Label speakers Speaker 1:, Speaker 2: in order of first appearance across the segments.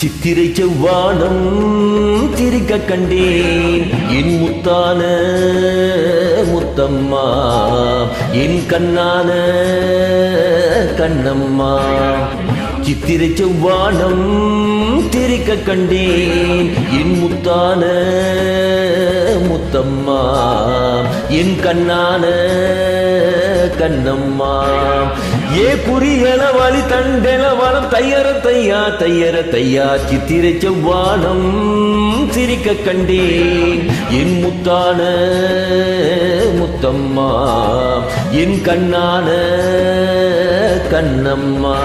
Speaker 1: சித்திரை செவ்வானம் திரிக்க கண்டேன் என் முத்தான முத்தம்மா, என் கண்ணான கண்ணம்மா. சித்திரை செவ்வானம் திரிக்க கண்டேன் என் முத்தான முத்தம்மா, என் கண்ணான கண்ணம்மா. ஏ குறியல வழி தண்டெல வளம் தையர தையா தையர தையா. சித்திரை செவ்வானம் சிரிக்க கண்டேன் என் முத்தான முத்தம்மா, என் கண்ணான கண்ணம்மா.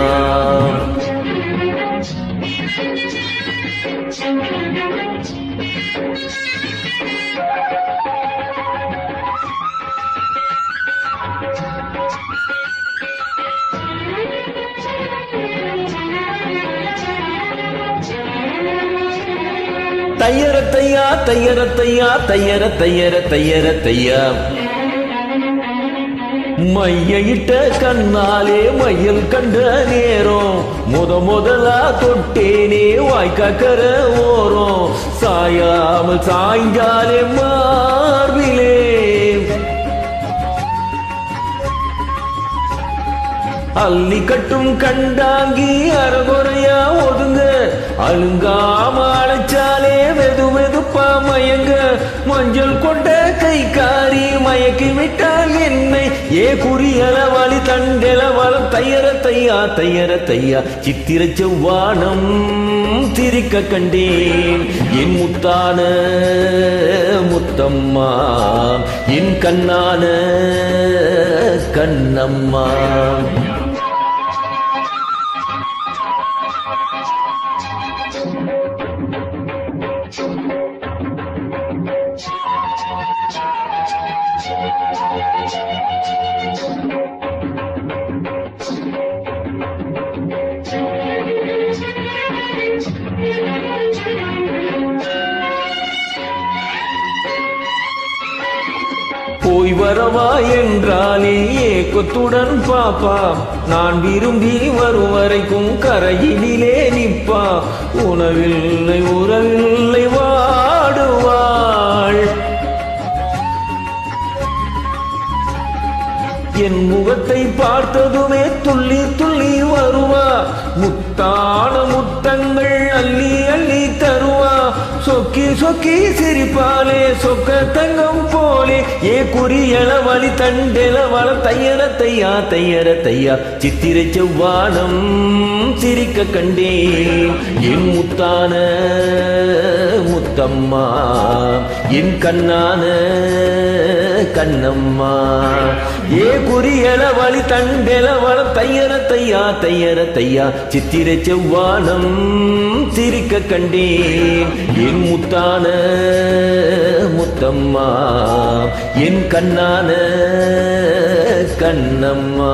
Speaker 1: தையர தையா தையர தையா தையர தையர தையர தையா. மையிட்ட கண்ணாலே மையல் கண்ட நேரம் முதலா தொட்டேனே வாய்க்காக்கர ஓரம். சாயாமல் சாய்ந்தாலே மார்பிலே அள்ளி கட்டும் கண்டாங்கி அறகுறையா ஒதுங்க. அழுங்காம அழைச்சாலே வெது வெதுப்பா மயங்க. மஞ்சள் கொண்ட கை காரி மயக்கி விட்டால் என்னை. ஏ குறியல வழி தண்டெல வளம் தையர தையா தையர தையா. சித்திரை செவ்வானம் திரிக்க கண்டேன் என் முத்தான முத்தம்மா, என் கண்ணான கண்ணம்மா. போய் வரவா என்றாலே ஏக்கத்துடன் பாப்பா, நான் விரும்பி வரும் வரைக்கும் கரையினிலே நிப்பா. உணவில்லை உறவில்லை வாடுவாள், என் முகத்தை பார்த்ததுமே துள்ளி துள்ளி வருவா. முத்தான முத்தங்கள் அள்ளி அள்ளி தருவா. சொக்கி சொக்கி சிரிப்பாலே சொக்க தங்கம் போலே. ஏ குறியல வழி தண்டெல வளம் தையர தையா தையர தையா. சித்திரை செவ்வானம் சிரிக்க கண்டேன் என் முத்தான முத்தம்மா, என் கண்ணான கண்ணம்மா. ஏ குறியல வழி தண்டெல வளம் தையர தையா தையர தையா. சித்திரை செவ்வானம் சிரிக்க கண்டேன் என் முத்தான முத்தம்மா, என் கண்ணான கண்ணம்மா.